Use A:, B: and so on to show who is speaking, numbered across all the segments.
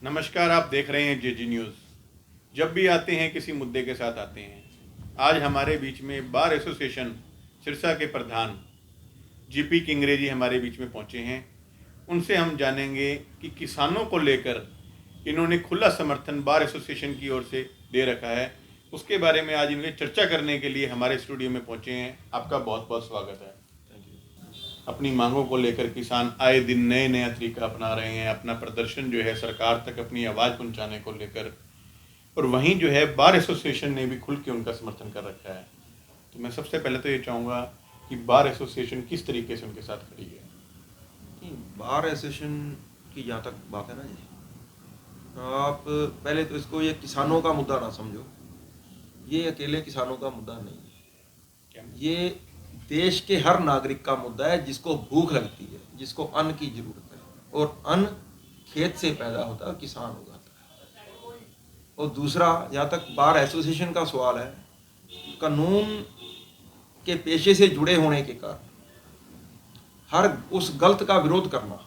A: नमस्कार, आप देख रहे हैं जेजी न्यूज़। जब भी आते हैं किसी मुद्दे के साथ आते हैं। आज हमारे बीच में बार एसोसिएशन सिरसा के प्रधान जीपी किंगरे जी हमारे बीच में पहुंचे हैं। उनसे हम जानेंगे कि किसानों को लेकर इन्होंने खुला समर्थन बार एसोसिएशन की ओर से दे रखा है। उसके बारे में आज इनके चर्चा करने के लिए हमारे स्टूडियो में पहुंचे हैं। आपका बहुत बहुत स्वागत है। अपनी मांगों को लेकर किसान आए दिन नए नया तरीका अपना रहे हैं, अपना प्रदर्शन जो है सरकार तक अपनी आवाज़ पहुंचाने को लेकर, और वहीं जो है बार एसोसिएशन ने भी खुल के उनका समर्थन कर रखा है। तो मैं सबसे पहले तो ये चाहूँगा कि बार एसोसिएशन किस तरीके से उनके साथ खड़ी है।
B: बार एसोसिएशन की जहाँ तक बात है ना जी, आप पहले तो इसको ये किसानों का मुद्दा ना समझो। ये अकेले किसानों का मुद्दा नहीं है, ये देश के हर नागरिक का मुद्दा है जिसको भूख लगती है, जिसको अन्न की जरूरत है, और अन्न खेत से पैदा होता है, किसान उगाता है। और दूसरा, जहाँ तक बार एसोसिएशन का सवाल है, कानून के पेशे से जुड़े होने के कारण हर उस गलत का विरोध करना,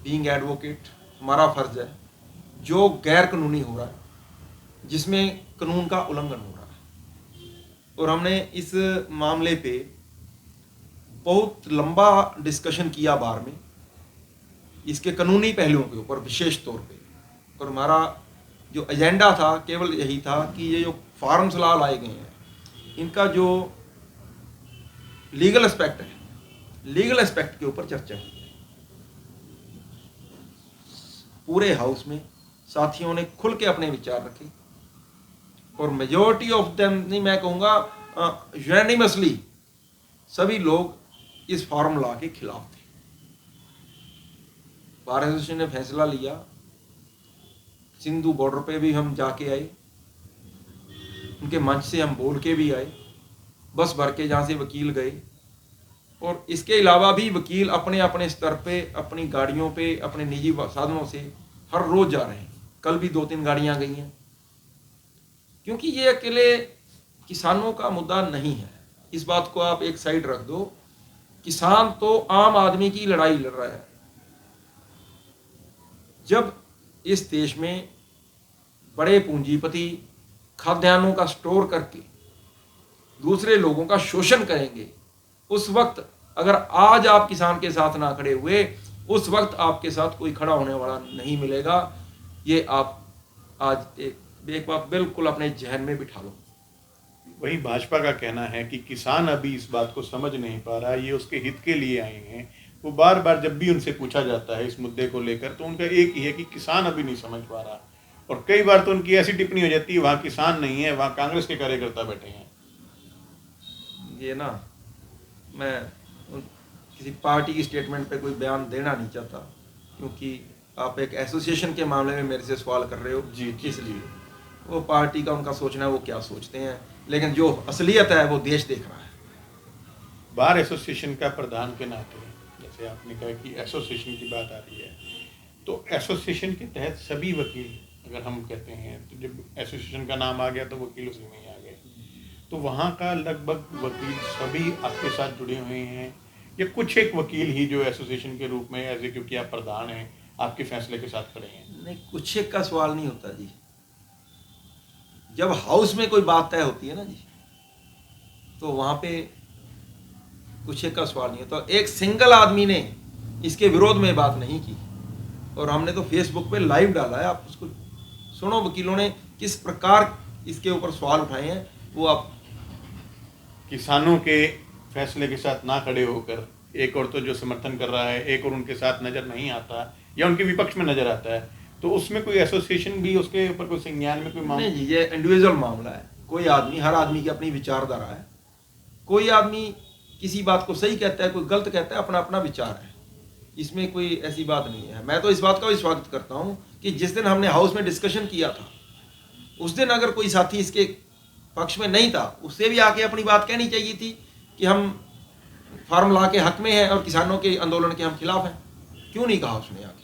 B: बीइंग एडवोकेट, हमारा फर्ज है। जो गैर कानूनी हो रहा है, जिसमें कानून का उल्लंघन हो रहा है, और हमने इस मामले पे बहुत लंबा डिस्कशन किया बार में, इसके कानूनी पहलुओं के ऊपर विशेष तौर पे। और हमारा जो एजेंडा था केवल यही था कि ये जो फार्म्स लॉ लाए गए हैं, इनका जो लीगल एस्पेक्ट है, लीगल एस्पेक्ट के ऊपर चर्चा की है। पूरे हाउस में साथियों ने खुल के अपने विचार रखे, और मेजॉरिटी ऑफ देम, नहीं मैं कहूँगा यूनानिमसली, सभी लोग इस फार्म लॉ के खिलाफ थे। बार एसोसिएशन ने फैसला लिया, सिंधु बॉर्डर पे भी हम जाके आए, उनके मंच से हम बोल के भी आए, बस भर के जहाँ से वकील गए, और इसके अलावा भी वकील अपने अपने स्तर पे, अपनी गाड़ियों पे, अपने निजी साधनों से हर रोज जा रहे हैं। कल भी 2-3 गाड़ियाँ गई हैं, क्योंकि ये अकेले किसानों का मुद्दा नहीं है। इस बात को आप एक साइड रख दो, किसान तो आम आदमी की लड़ाई लड़ रहा है। जब इस देश में बड़े पूंजीपति खाद्यान्नों का स्टोर करके दूसरे लोगों का शोषण करेंगे, उस वक्त अगर आज आप किसान के साथ ना खड़े हुए, उस वक्त आपके साथ कोई खड़ा होने वाला नहीं मिलेगा। ये आप आज एक बात बिल्कुल अपने जहन में बिठा लो।
A: वही भाजपा का कहना है कि किसान अभी इस बात को समझ नहीं पा रहा, ये उसके हित के लिए आए हैं। वो बार बार जब भी उनसे पूछा जाता है इस मुद्दे को लेकर, तो उनका एक ही है कि किसान अभी नहीं समझ पा रहा। और कई बार तो उनकी ऐसी टिप्पणी हो जाती है, वहाँ किसान नहीं है, वहाँ कांग्रेस के कार्यकर्ता बैठे हैं।
B: ये ना, मैं किसी पार्टी की स्टेटमेंट पे कोई बयान देना नहीं चाहता, क्योंकि आप एक एसोसिएशन के मामले में मेरे से सवाल कर रहे हो
A: जी,
B: इसलिए वो पार्टी का उनका सोचना है, वो क्या सोचते हैं, लेकिन जो असलियत है वो देश देख रहा है।
A: बार एसोसिएशन का प्रधान के नाते, जैसे आपने कहा कि एसोसिएशन की बात आ रही है, तो एसोसिएशन के तहत सभी वकील, अगर हम कहते हैं तो जब एसोसिएशन का नाम आ गया तो वकील उसी में ही आ गए, तो वहाँ का लगभग वकील सभी आपके साथ जुड़े हुए हैं, या कुछ एक वकील ही जो एसोसिएशन के रूप में ऐसे, क्योंकि आप प्रधान हैं, आपके फैसले के साथ खड़े हैं?
B: नहीं, कुछ एक का सवाल नहीं होता जी। जब हाउस में कोई बात तय होती है ना जी, तो वहाँ पे कुछ एक का सवाल नहीं होता। एक सिंगल आदमी ने इसके विरोध में बात नहीं की, और हमने तो फेसबुक पे लाइव डाला है, आप उसको सुनो। वकीलों ने किस प्रकार इसके ऊपर सवाल उठाए हैं, वो आप।
A: किसानों के फैसले के साथ ना खड़े होकर एक और तो जो समर्थन कर रहा है, एक और उनके साथ नजर नहीं आता या उनके विपक्ष में नजर आता है, तो उसमें कोई एसोसिएशन भी उसके ऊपर कोई संज्ञान में कोई मामला?
B: नहीं जी, ये इंडिविजुअल मामला है। कोई आदमी, हर आदमी की अपनी विचारधारा है। कोई आदमी किसी बात को सही कहता है, कोई गलत कहता है, अपना अपना विचार है। इसमें कोई ऐसी बात नहीं है। मैं तो इस बात का भी स्वागत करता हूँ कि जिस दिन हमने हाउस में डिस्कशन किया था, उस दिन अगर कोई साथी इसके पक्ष में नहीं था, उससे भी आके अपनी बात कहनी चाहिए थी कि हम फार्म लॉ के हक में हैं और किसानों के आंदोलन के हम खिलाफ हैं। क्यों नहीं कहा उसने? आके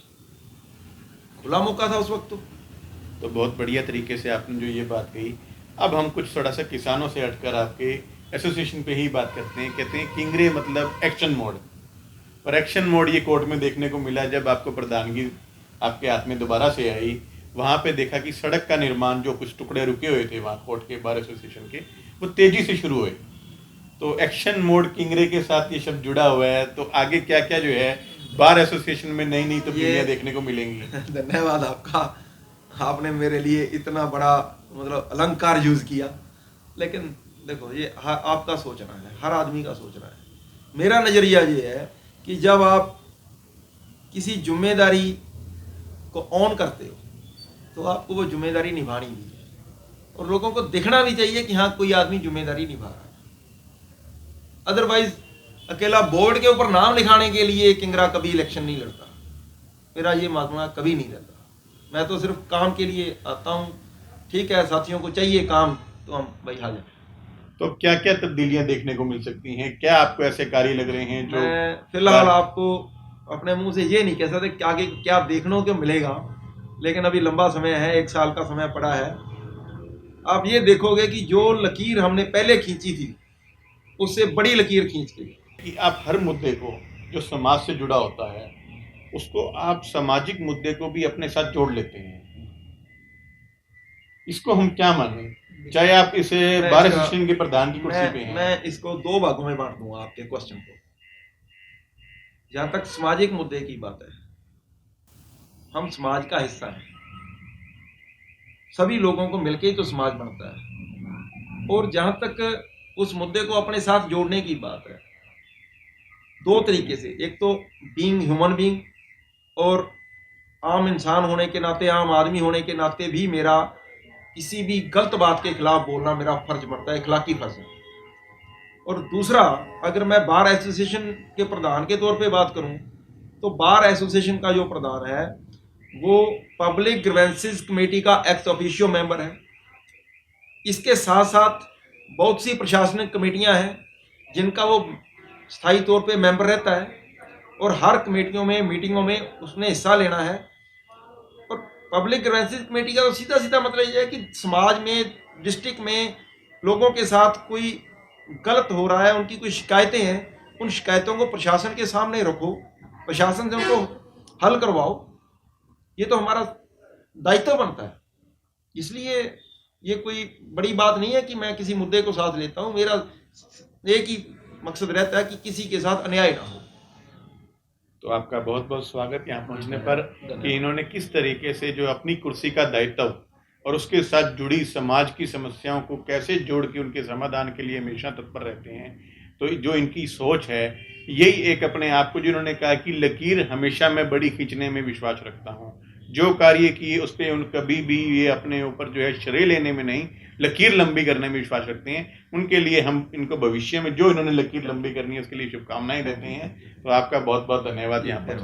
B: खुला मौका था उस वक्त।
A: तो बहुत बढ़िया तरीके से आपने जो ये बात कही। अब हम कुछ थोड़ा सा किसानों से हटकर आपके एसोसिएशन पे ही बात करते हैं। कहते हैं किंगरे मतलब एक्शन मोड, और एक्शन मोड ये कोर्ट में देखने को मिला जब आपको प्रधानगी आपके हाथ में दोबारा से आई, वहाँ पे देखा कि सड़क का निर्माण, जो कुछ टुकड़े रुके हुए थे वहाँ कोर्ट के बार एसोसिएशन के, वो तेजी से शुरू हुए। तो एक्शन मोड किंगरे के साथ ये शब्द जुड़ा हुआ है, तो आगे क्या क्या जो है बार एसोसिएशन में नई नई तब्दीलियां देखने को मिलेंगी।
B: धन्यवाद आपका, आपने मेरे लिए इतना बड़ा मतलब अलंकार यूज किया। लेकिन देखो ये आपका सोचना है, हर आदमी का सोचना है। मेरा नजरिया ये है कि जब आप किसी जिम्मेदारी को ऑन करते हो तो आपको वो जिम्मेदारी निभानी भी है, और लोगों को दिखना भी चाहिए कि हाँ कोई आदमी जिम्मेदारी निभा रहा है। अदरवाइज अकेला बोर्ड के ऊपर नाम लिखाने के लिए किंगरा कभी इलेक्शन नहीं लड़ता। मेरा ये मानना कभी नहीं रहता। मैं तो सिर्फ काम के लिए आता हूँ। ठीक है, साथियों को चाहिए काम तो हम भाई हाजिर।
A: तो क्या क्या तब्दीलियां देखने को मिल सकती हैं? क्या आपको ऐसे कार्य लग रहे हैं जो?
B: मैं फिलहाल आपको अपने मुंह से ये नहीं कह सकते कि आगे क्या देखने को मिलेगा, लेकिन अभी लंबा समय है, 1 साल का समय पड़ा है। आप ये देखोगे कि जो लकीर हमने पहले खींची थी उससे बड़ी लकीर खींच के,
A: कि आप हर मुद्दे को जो समाज से जुड़ा होता है उसको आप सामाजिक मुद्दे को भी अपने साथ जोड़ लेते हैं। इसको हम क्या माने? चाहे आप इसे बार एसोसिएशन के प्रधान की कुर्सी पे हैं।
B: मैं इसको 2 भागों में बांट दूंगा आपके क्वेश्चन को। जहां तक सामाजिक मुद्दे की बात है, हम समाज का हिस्सा हैं। सभी लोगों को मिलकर ही तो समाज बनता है। और जहां तक उस मुद्दे को अपने साथ जोड़ने की बात है, 2 तरीके से। एक तो बीइंग ह्यूमन बीइंग, और आम इंसान होने के नाते, आम आदमी होने के नाते भी मेरा किसी भी गलत बात के खिलाफ बोलना मेरा फर्ज बनता है, इखलाकी फर्ज है। और दूसरा, अगर मैं बार एसोसिएशन के प्रधान के तौर पे बात करूं तो बार एसोसिएशन का जो प्रधान है वो पब्लिक ग्रीवेंसेस कमेटी का एक्स ऑफिशियो मेंबर है। इसके साथ साथ बहुत सी प्रशासनिक कमेटियां हैं जिनका वो स्थायी तौर पे मेंबर रहता है, और हर कमेटियों में, मीटिंगों में उसने हिस्सा लेना है। और पब्लिक ग्रीवेंसेस कमेटी का तो सीधा सीधा मतलब ये है कि समाज में, डिस्ट्रिक्ट में लोगों के साथ कोई गलत हो रहा है, उनकी कोई शिकायतें हैं, उन शिकायतों को प्रशासन के सामने रखो, प्रशासन से उनको हल करवाओ। ये तो हमारा दायित्व बनता है। इसलिए ये कोई बड़ी बात नहीं है कि मैं किसी मुद्दे को साथ लेता हूं। मेरा एक ही मकसद रहता है कि किसी के साथ अन्याय ना हो।
A: तो आपका बहुत बहुत स्वागत यहाँ पहुँचने पर, कि इन्होंने किस तरीके से जो अपनी कुर्सी का दायित्व और उसके साथ जुड़ी समाज की समस्याओं को कैसे जोड़ के उनके समाधान के लिए हमेशा तत्पर रहते हैं। तो जो इनकी सोच है, यही एक अपने आप को, जिन्होंने कहा कि लकीर हमेशा मैं बड़ी खींचने में विश्वास रखता हूँ। जो कार्य किए उस पर उन कभी भी ये अपने ऊपर जो है श्रेय लेने में नहीं, लकीर लंबी करने में विश्वास रखते हैं। उनके लिए हम इनको भविष्य में जो इन्होंने लकीर लंबी करनी है उसके लिए शुभकामनाएं देते हैं। तो आपका बहुत बहुत धन्यवाद यहाँ पर।